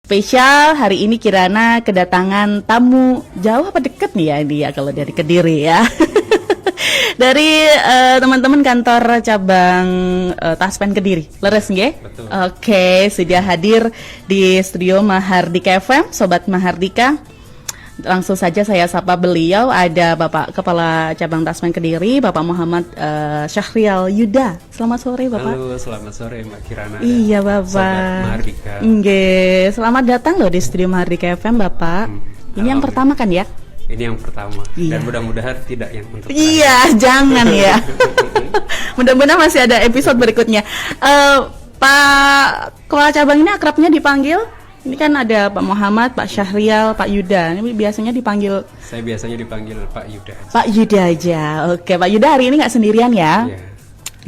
Spesial hari ini Kirana kedatangan tamu jauh apa deket nih ya dia kalau dari Kediri ya. Dari teman-teman kantor cabang Taspen Kediri. Leres nggih? Betul. Oke, sudah hadir di studio Mahardika FM, Sobat Mahardika. Langsung saja saya sapa beliau, ada Bapak Kepala Cabang Taspen Kediri, Bapak Muhammad Syahrial Yuda. Selamat sore Bapak. Halo, selamat sore Mbak Kirana. Iya Bapak. Sobat Mahardika. Nggih, selamat datang loh di studio Mahardika FM Bapak. Ini yang pertama kan ya? Ini yang pertama. Iya. Dan mudah-mudahan tidak yang untuk Iya, jangan ya. Mudah-mudahan masih ada episode berikutnya. Pak Kepala Cabang ini akrabnya dipanggil? Ini kan ada Pak Muhammad, Pak Syahrial, Pak Yuda. Ini biasanya dipanggil? Saya biasanya dipanggil Pak Yuda. Pak Yuda aja. Oke, Pak Yuda hari ini nggak sendirian ya? Iya.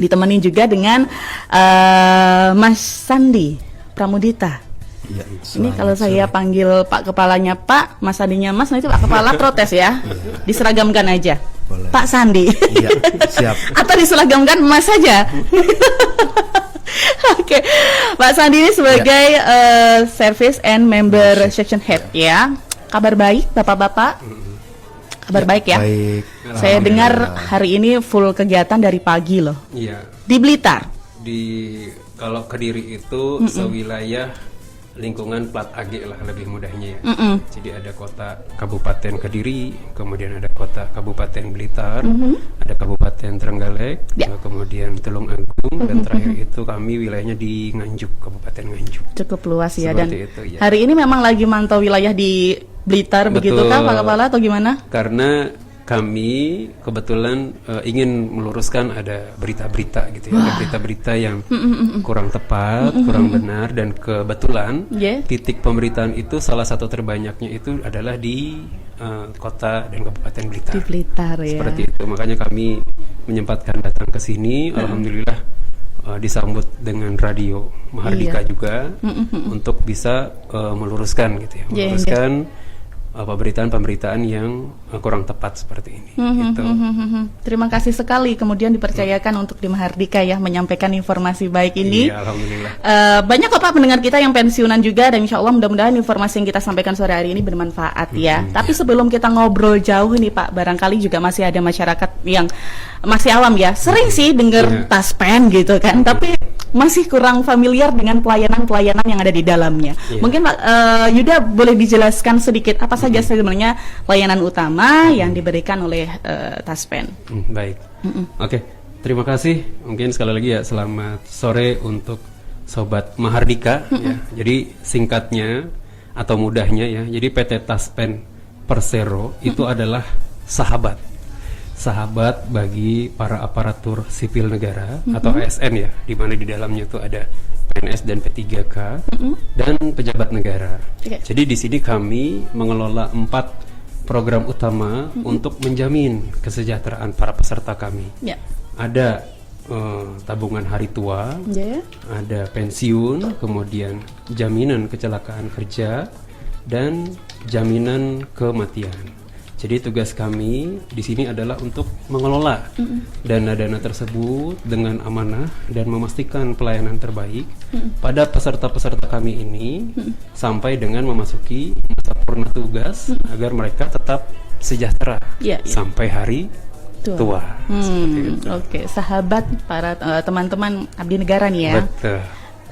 Ditemani juga dengan Mas Sandi Pramudita. Ya, Ini kalau saya panggil Pak Kepalanya Pak, Mas Sandinya Mas, nah itu Pak Kepala protes ya. Diseragamkan aja. Boleh. Pak Sandi. Iya, siap. Atau diseragamkan Mas saja. Oke, Pak Sandi ini sebagai Service and Member Section Head ya. Kabar baik Bapak-bapak? Kabar baik ya? Baik. Saya dengar hari ini full kegiatan dari pagi loh. Iya. Di Blitar. Kalau Kediri itu sewilayah lingkungan plat AG lah lebih mudahnya ya. Jadi ada kota Kabupaten Kediri, kemudian ada kota Kabupaten Blitar, ada Kabupaten Trenggalek, Ya. kemudian Tulung Agung, dan terakhir itu kami wilayahnya di Nganjuk, Kabupaten Nganjuk. Cukup luas ya. Dan Seperti itu, ya. hari ini memang lagi mantau wilayah di Blitar, begitu Betul. kah Pak Kepala atau gimana? Karena kami kebetulan ingin meluruskan ada berita-berita gitu ya, ada berita-berita yang kurang tepat, kurang benar, dan kebetulan Yeah. titik pemberitaan itu salah satu terbanyaknya itu adalah di kota dan Kabupaten Blitar. Di Blitar ya. Seperti itu, makanya kami menyempatkan datang ke sini. Alhamdulillah disambut dengan radio Mahardika Iya. juga untuk bisa meluruskan gitu ya, Iya, meluruskan pemberitaan-pemberitaan yang kurang tepat seperti ini. Gitu. Terima kasih sekali kemudian dipercayakan untuk di Mahardika ya menyampaikan informasi baik ini. Iya, alhamdulillah. Banyak kok Pak pendengar kita yang pensiunan juga, dan insya Allah mudah-mudahan informasi yang kita sampaikan sore hari ini bermanfaat ya. Tapi sebelum kita ngobrol jauh nih Pak, barangkali juga masih ada masyarakat yang masih awam ya. Sering sih dengar Taspen gitu kan, tapi masih kurang familiar dengan pelayanan-pelayanan yang ada di dalamnya. Iya. Mungkin Pak Yuda boleh dijelaskan sedikit apa saja sebenarnya layanan utama yang diberikan oleh Taspen. Baik. Oke, terima kasih. Mungkin sekali lagi ya, selamat sore untuk Sobat Mahardika ya. Jadi singkatnya atau mudahnya ya, jadi PT Taspen Persero itu adalah sahabat bagi para aparatur sipil negara atau ASN ya, di mana di dalamnya itu ada PNS dan P3K dan pejabat negara. Oke. Jadi di sini kami mengelola 4 program utama untuk menjamin kesejahteraan para peserta kami. Ya. Ada tabungan hari tua, Ya. ada pensiun, kemudian jaminan kecelakaan kerja, dan jaminan kematian. Jadi tugas kami di sini adalah untuk mengelola dana-dana tersebut dengan amanah dan memastikan pelayanan terbaik pada peserta-peserta kami ini sampai dengan memasuki masa purna tugas agar mereka tetap sejahtera Ya, ya. sampai hari tua. Seperti itu. Oke, sahabat para teman-teman abdi negara nih ya. Betul.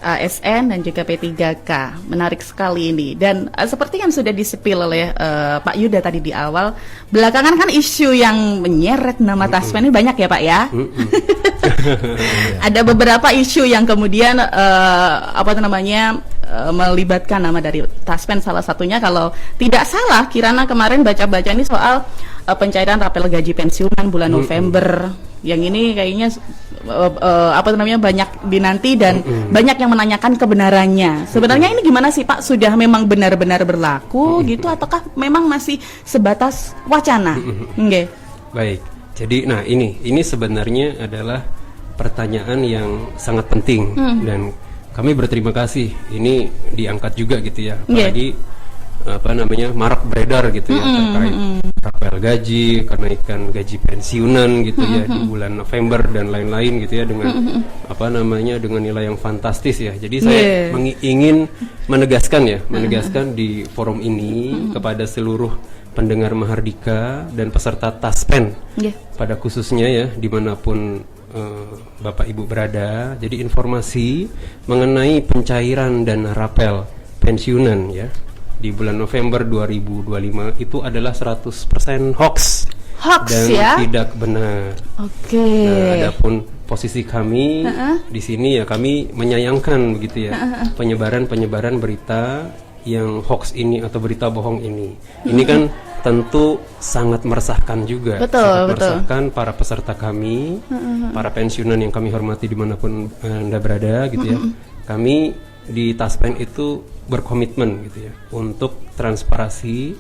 ASN dan juga P3K. Menarik sekali ini. Dan seperti yang sudah disepil oleh Pak Yuda tadi di awal, belakangan kan isu yang menyeret nama Taspen ini banyak ya Pak ya. Ada beberapa isu yang kemudian melibatkan nama dari Taspen, salah satunya kalau tidak salah Kirana kemarin baca-baca ini soal pencairan rapel gaji pensiunan bulan November. Yang ini kayaknya banyak dinanti dan banyak yang menanyakan kebenarannya. Sebenarnya ini gimana sih Pak? Sudah memang benar-benar berlaku gitu ataukah memang masih sebatas wacana? Nggih. Baik. Jadi ini sebenarnya adalah pertanyaan yang sangat penting dan kami berterima kasih ini diangkat juga gitu ya. Apalagi marak beredar gitu ya terkait rapel rapel gaji, kenaikan gaji pensiunan gitu ya di bulan November dan lain-lain gitu ya dengan apa namanya dengan nilai yang fantastis ya. Jadi saya ingin menegaskan di forum ini kepada seluruh pendengar Mahardika dan peserta Taspen pada khususnya ya dimanapun Bapak Ibu berada. Jadi informasi mengenai pencairan dana rapel pensiunan ya di bulan November 2025 itu adalah 100% hoax dan ya? tidak benar. Oke. Nah, adapun posisi kami di sini ya kami menyayangkan begitu ya penyebaran berita yang hoax ini atau berita bohong ini. Ini kan tentu sangat meresahkan juga. Sangat meresahkan para peserta kami, para pensiunan yang kami hormati dimanapun Anda berada gitu ya. Kami di Taspen itu berkomitmen gitu ya untuk transparansi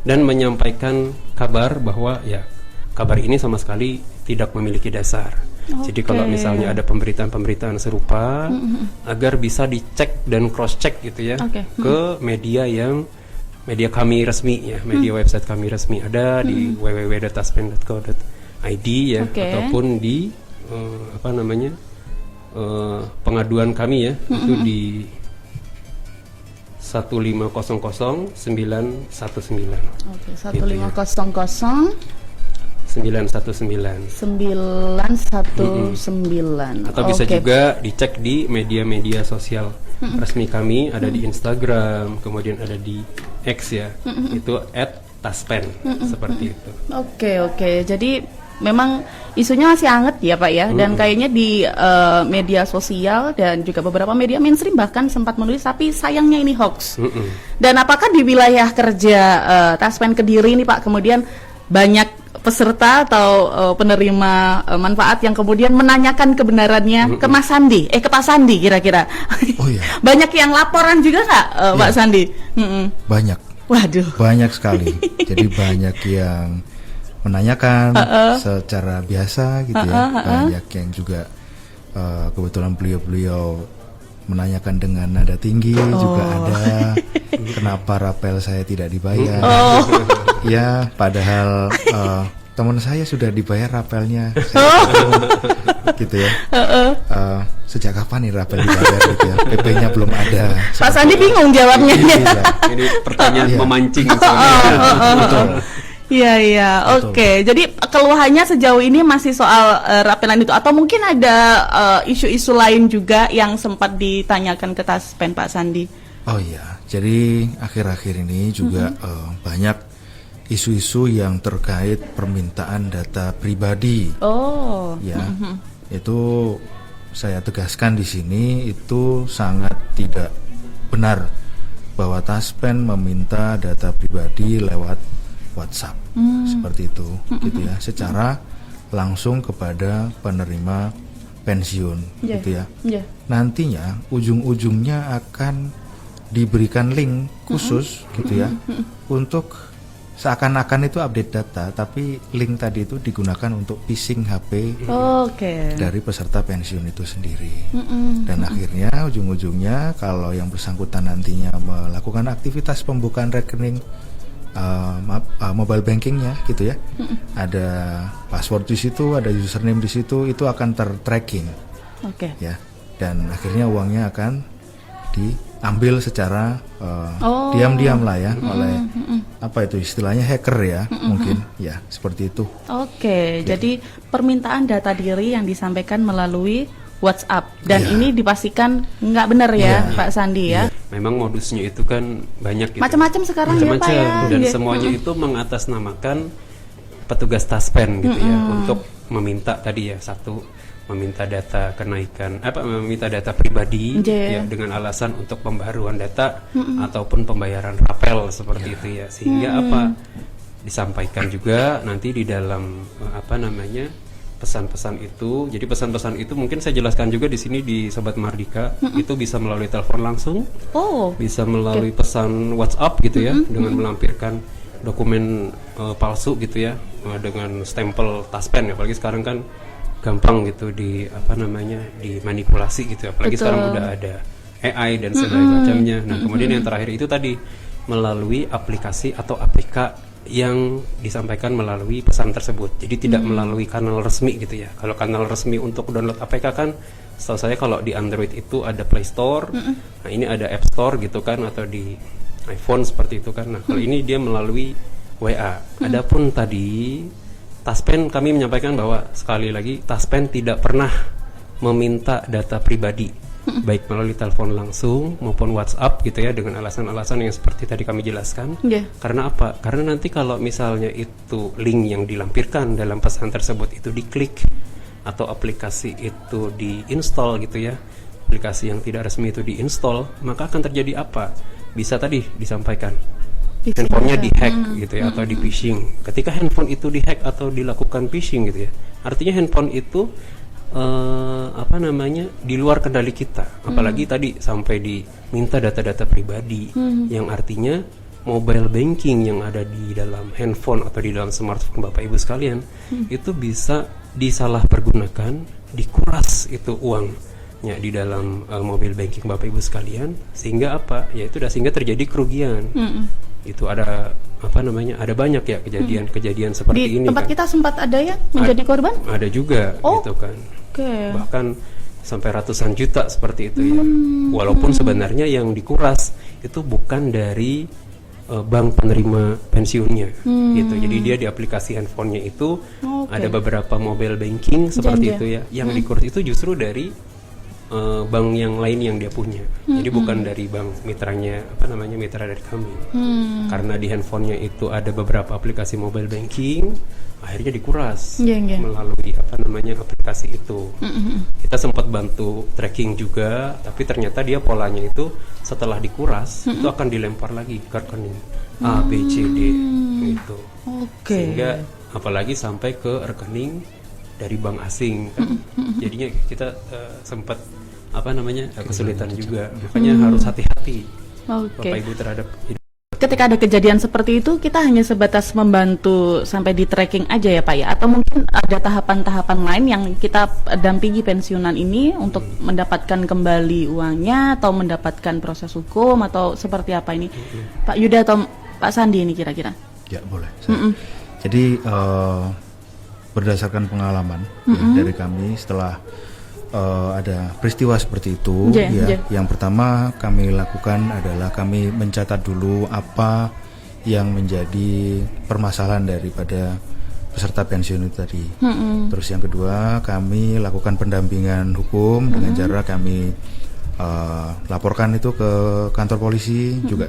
dan menyampaikan kabar bahwa ya kabar ini sama sekali tidak memiliki dasar. Jadi kalau misalnya ada pemberitaan serupa agar bisa dicek dan cross check gitu ya ke media kami resmi ya, media website kami resmi ada di www.taspen.co.id ya ataupun di pengaduan kami ya itu di 1500919. Oke, 1500919. Atau bisa juga dicek di media-media sosial resmi kami, ada di Instagram, kemudian ada di X ya, itu @taspen seperti itu. Oke. Jadi memang isunya masih hangat ya Pak ya, dan kayaknya di media sosial dan juga beberapa media mainstream bahkan sempat menulis, tapi sayangnya ini hoax. Dan apakah di wilayah kerja Taspen Kediri ini Pak kemudian banyak peserta atau penerima manfaat yang kemudian menanyakan kebenarannya ke Mas Sandi, ke Pak Sandi kira-kira? Oh iya. Banyak yang laporan juga nggak Pak Sandi? Banyak. Waduh. Banyak sekali. Jadi banyak yang menanyakan secara biasa gitu ya. Banyak yang juga kebetulan beliau menanyakan dengan nada tinggi juga ada. Kenapa rapel saya tidak dibayar? Ya, padahal teman saya sudah dibayar rapelnya. Gitu ya. Sejak kapan nih rapel dibayar gitu ya? PP-nya belum ada. Pak Sandi bingung jawabnya. Ini pertanyaan memancing. Betul. Iya, oke. Jadi keluhannya sejauh ini masih soal rapelan itu, atau mungkin ada isu-isu lain juga yang sempat ditanyakan ke Taspen Pak Sandi? Oh iya, jadi akhir-akhir ini juga banyak isu-isu yang terkait permintaan data pribadi. Oh, ya, itu saya tegaskan di sini itu sangat tidak benar bahwa Taspen meminta data pribadi lewat WhatsApp seperti itu, gitu ya, secara langsung kepada penerima pensiun, gitu ya. Nantinya ujung-ujungnya akan diberikan link khusus, gitu ya, untuk seakan-akan itu update data, tapi link tadi itu digunakan untuk phishing HP dari peserta pensiun itu sendiri. Dan akhirnya ujung-ujungnya kalau yang bersangkutan nantinya melakukan aktivitas pembukaan rekening mobile bankingnya gitu ya, ada password di situ, ada username di situ, itu akan tertracking, ya, dan akhirnya uangnya akan diambil secara diam-diam lah ya oleh apa itu istilahnya hacker ya, mungkin ya seperti itu. Jadi permintaan data diri yang disampaikan melalui WhatsApp dan ini dipastikan nggak benar ya Pak Sandi ya. Memang modusnya itu kan banyak gitu. Macam-macam sekarang ya Pak ya. Dan semuanya itu mengatasnamakan petugas Taspen gitu ya untuk meminta tadi ya, satu meminta data meminta data pribadi ya dengan alasan untuk pembaruan data ataupun pembayaran rapel seperti itu ya, sehingga disampaikan juga nanti di dalam pesan-pesan itu. Jadi pesan-pesan itu mungkin saya jelaskan juga di sini di Sobat Mahardika, itu bisa melalui telepon langsung, bisa melalui pesan WhatsApp gitu ya, dengan melampirkan dokumen palsu gitu ya, dengan stempel Taspen, apalagi sekarang kan gampang gitu dimanipulasi gitu ya, apalagi sekarang udah ada AI dan segala macamnya. Nah kemudian yang terakhir itu tadi melalui aplikasi atau APK yang disampaikan melalui pesan tersebut. Jadi tidak melalui kanal resmi gitu ya. Kalau kanal resmi untuk download APK kan, setahu saya kalau di Android itu ada Play Store, nah ini ada App Store gitu kan, atau di iPhone seperti itu kan. Nah kalau ini dia melalui WA. Adapun tadi Taspen, kami menyampaikan bahwa sekali lagi Taspen tidak pernah meminta data pribadi, baik melalui telepon langsung maupun WhatsApp gitu ya, dengan alasan-alasan yang seperti tadi kami jelaskan. Karena apa? Karena nanti kalau misalnya itu link yang dilampirkan dalam pesan tersebut itu diklik, atau aplikasi itu diinstal gitu ya, aplikasi yang tidak resmi itu diinstal, maka akan terjadi apa? Bisa tadi disampaikan handphonenya dihack gitu ya, atau di phishing. Ketika handphone itu dihack atau dilakukan phishing gitu ya, artinya handphone itu di luar kendali kita. Apalagi tadi sampai diminta data-data pribadi, yang artinya mobile banking yang ada di dalam handphone atau di dalam smartphone Bapak Ibu sekalian itu bisa disalahpergunakan, dikuras itu uangnya di dalam mobile banking Bapak Ibu sekalian, sehingga apa? Yaitu sehingga terjadi kerugian. Itu ada ada banyak ya kejadian seperti ini. Di tempat kan kita sempat ada ya menjadi korban? Ada juga gitu kan. Bahkan sampai ratusan juta seperti itu ya. Walaupun sebenarnya yang dikuras itu bukan dari bank penerima pensiunnya gitu. Jadi dia di aplikasi handphonenya itu ada beberapa mobile banking seperti itu ya. Yang dikuras itu justru dari bank yang lain yang dia punya. Jadi bukan dari bank mitranya, mitra dari kami. Karena di handphonenya itu ada beberapa aplikasi mobile banking, akhirnya dikuras melalui aplikasi itu. Kita sempat bantu tracking juga, tapi ternyata dia polanya itu setelah dikuras itu akan dilempar lagi ke rekening A, B, C, D gitu. Sehingga apalagi sampai ke rekening dari bank asing kan. Jadinya kita sempat kesulitan juga. Makanya harus hati-hati Bapak Ibu terhadap ketika ada kejadian seperti itu, kita hanya sebatas membantu sampai di tracking aja ya Pak ya, atau mungkin ada tahapan-tahapan lain yang kita dampingi pensiunan ini untuk mendapatkan kembali uangnya atau mendapatkan proses hukum atau seperti apa ini Pak Yuda atau Pak Sandi ini kira-kira? Ya boleh. Jadi berdasarkan pengalaman dari kami setelah ada peristiwa seperti itu, yang pertama kami lakukan adalah kami mencatat dulu apa yang menjadi permasalahan daripada peserta pensiun itu tadi. Terus yang kedua kami lakukan pendampingan hukum dengan cara kami laporkan itu ke kantor polisi juga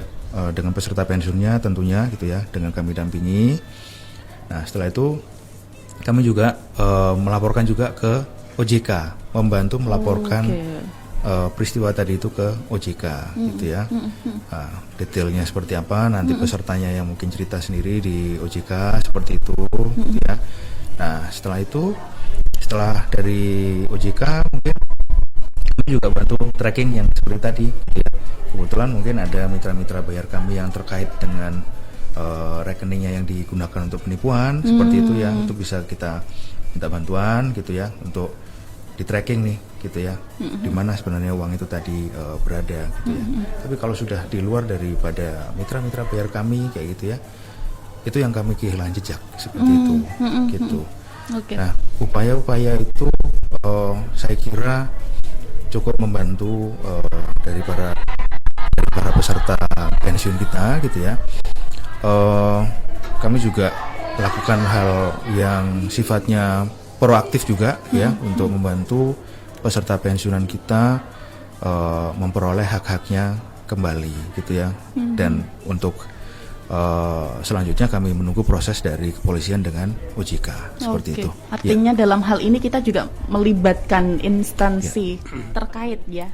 dengan peserta pensiunnya tentunya gitu ya, dengan kami dampingi. Nah setelah itu kami juga melaporkan juga ke OJK, membantu melaporkan peristiwa tadi itu ke OJK gitu ya. Detailnya seperti apa nanti pesertanya yang mungkin cerita sendiri di OJK seperti itu gitu ya. Nah setelah dari OJK mungkin kami juga bantu tracking yang seperti tadi gitu ya. Kebetulan mungkin ada mitra-mitra bayar kami yang terkait dengan rekeningnya yang digunakan untuk penipuan seperti itu ya, itu bisa kita minta bantuan gitu ya untuk di tracking nih gitu ya, di mana sebenarnya uang itu tadi berada gitu ya. Tapi kalau sudah di luar daripada mitra-mitra bayar kami kayak gitu ya, itu yang kami kehilangan jejak seperti itu gitu. Nah upaya-upaya itu saya kira cukup membantu dari para peserta pensiun kita gitu ya. Kami juga melakukan hal yang sifatnya proaktif juga ya, untuk membantu peserta pensiunan kita memperoleh hak-haknya kembali gitu ya. Dan untuk selanjutnya kami menunggu proses dari kepolisian dengan OJK seperti itu. Artinya dalam hal ini kita juga melibatkan instansi terkait ya.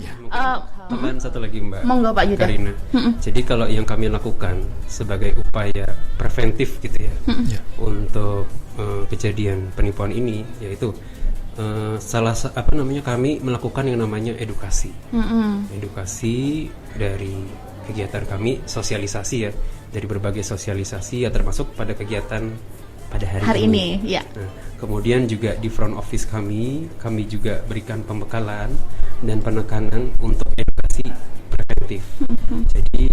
Tambahan satu lagi Mbak Karina. Jadi kalau yang kami lakukan sebagai upaya preventif gitu ya, untuk kejadian penipuan ini, yaitu kami melakukan yang namanya edukasi. Edukasi dari kegiatan kami, sosialisasi ya, dari berbagai sosialisasi ya, termasuk pada kegiatan pada hari ini ya. Nah, kemudian juga di front office kami juga berikan pembekalan dan penekanan untuk edukasi preventif. Jadi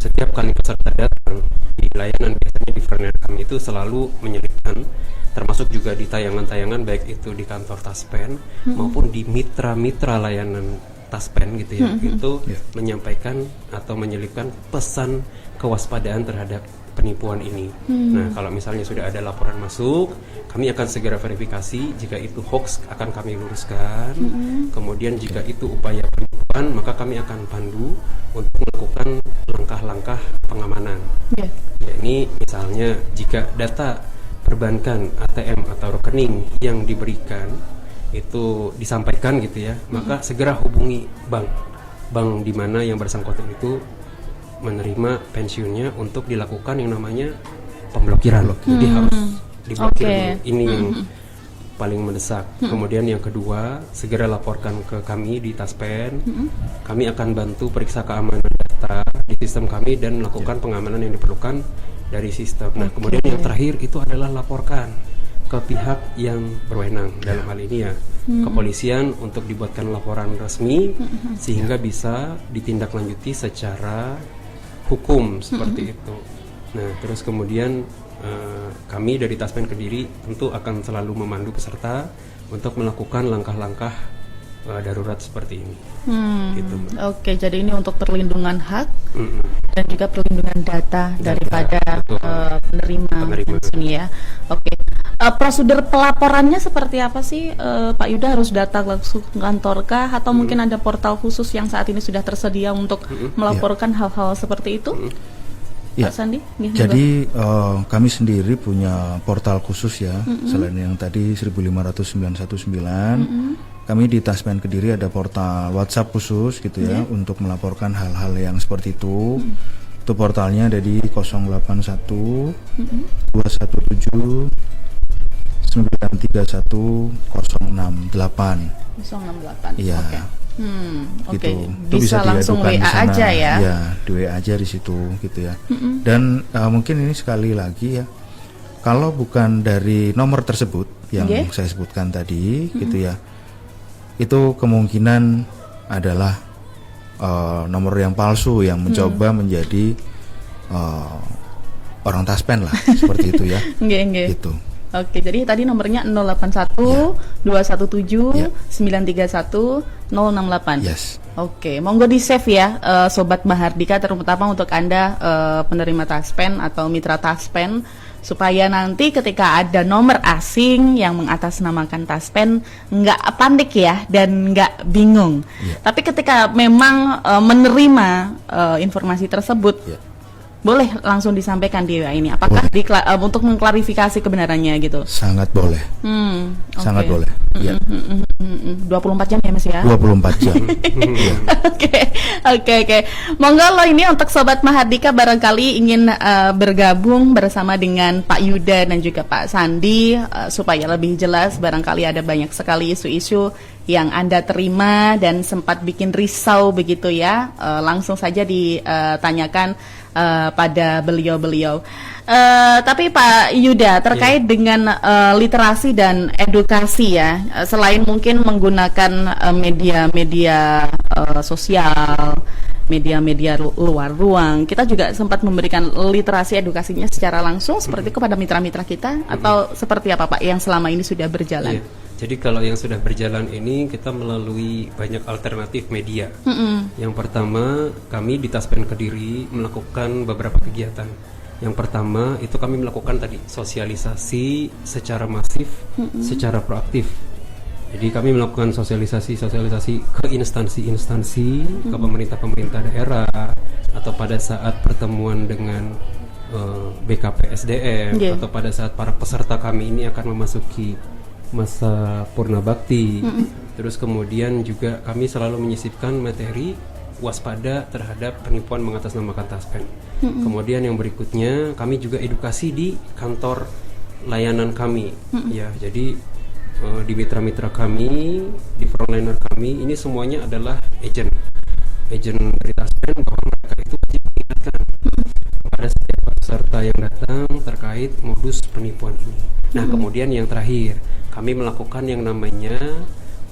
setiap kali peserta datang di layanan, biasanya di Frontline kami itu selalu menyelipkan, termasuk juga di tayangan-tayangan baik itu di kantor Taspen maupun di mitra-mitra layanan Taspen gitu ya, itu menyampaikan atau menyelipkan pesan kewaspadaan terhadap penipuan ini. Nah, kalau misalnya sudah ada laporan masuk, kami akan segera verifikasi. Jika itu hoax akan kami luruskan. Kemudian jika itu upaya penipuan, maka kami akan pandu untuk melakukan langkah-langkah pengamanan. Ya, ini misalnya jika data perbankan, ATM atau rekening yang diberikan itu disampaikan gitu ya, maka segera hubungi bank di mana yang bersangkutan itu menerima pensiunnya untuk dilakukan yang namanya pemblokiran. Jadi harus diblokir dulu. Ini yang paling mendesak. Kemudian yang kedua, segera laporkan ke kami di Taspen. Kami akan bantu periksa keamanan data di sistem kami dan melakukan pengamanan yang diperlukan dari sistem. Nah, kemudian yang terakhir itu adalah laporkan ke pihak yang berwenang, dalam hal ini ya kepolisian, untuk dibuatkan laporan resmi sehingga bisa ditindaklanjuti secara hukum seperti itu. Nah, terus kemudian kami dari Taspen Kediri tentu akan selalu memandu peserta untuk melakukan langkah-langkah darurat seperti ini. Gitu. Oke, jadi ini untuk perlindungan hak dan juga perlindungan data daripada penerima pensiun ya. Oke. Prosedur pelaporannya seperti apa sih, Pak Yuda? Harus datang langsung ke kantor kah, atau mungkin ada portal khusus yang saat ini sudah tersedia untuk melaporkan hal-hal seperti itu? Pak Sandi? Jadi kami sendiri punya portal khusus ya, selain yang tadi 15919. Kami di Taspen Kediri ada portal WhatsApp khusus gitu ya, untuk melaporkan hal-hal yang seperti itu. Itu portalnya ada di 081 217 931 068. 068. Iya. Oke. Itu Bisa langsung WA aja ya. Iya, di WA aja di situ gitu ya. Dan mungkin ini sekali lagi ya, kalau bukan dari nomor tersebut yang saya sebutkan tadi gitu ya, itu kemungkinan adalah nomor yang palsu yang mencoba menjadi orang Taspen lah, seperti itu ya. Gitu. Oke, jadi tadi nomornya 081 217 931 068. Yes. Oke, monggo di save ya, Sobat Mahardika, terutama untuk Anda penerima Taspen atau mitra Taspen, supaya nanti ketika ada nomor asing yang mengatasnamakan Taspen nggak panik ya dan nggak bingung. Tapi ketika memang menerima informasi tersebut, boleh langsung disampaikan di WA ini. Apakah untuk mengklarifikasi kebenarannya gitu? Sangat boleh. Sangat boleh. Ya. 24 jam ya Mas ya? 24 jam. Oke. Monggo lo ini untuk Sobat Mahardika barangkali ingin bergabung bersama dengan Pak Yuda dan juga Pak Sandi supaya lebih jelas. Barangkali ada banyak sekali isu-isu yang Anda terima dan sempat bikin risau begitu ya. Langsung saja ditanyakan pada beliau-beliau. Tapi Pak Yuda, terkait dengan literasi dan edukasi ya, selain mungkin menggunakan media-media sosial, media-media luar ruang, kita juga sempat memberikan literasi edukasinya secara langsung seperti itu kepada mitra-mitra kita, atau seperti apa Pak yang selama ini sudah berjalan? Jadi kalau yang sudah berjalan ini kita melalui banyak alternatif media. Yang pertama, kami di Taspen Kediri melakukan beberapa kegiatan. Yang pertama itu kami melakukan tadi sosialisasi secara masif, secara proaktif. Jadi kami melakukan sosialisasi ke instansi-instansi, ke pemerintah daerah, atau pada saat pertemuan dengan BKPSDM, atau pada saat para peserta kami ini akan memasuki masa purna bakti. Terus kemudian juga kami selalu menyisipkan materi waspada terhadap penipuan mengatasnamakan Taspen. Kemudian yang berikutnya kami juga edukasi di kantor layanan kami. Ya, jadi di mitra-mitra kami, di frontliner kami, ini semuanya adalah agent dari Taspen, bahwa mereka itu wajib mengingatkan kepada setiap peserta yang datang terkait modus penipuan ini. Nah, kemudian yang terakhir, kami melakukan yang namanya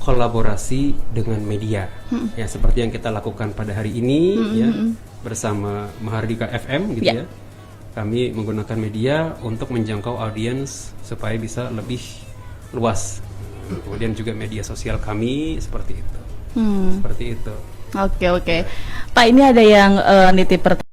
kolaborasi dengan media. Ya, seperti yang kita lakukan pada hari ini ya, bersama Mahardika FM gitu ya. kami menggunakan media untuk menjangkau audiens supaya bisa lebih luas. Kemudian juga media sosial kami seperti itu. Seperti itu. Oke. Pak, ini ada yang nitip pertanyaan.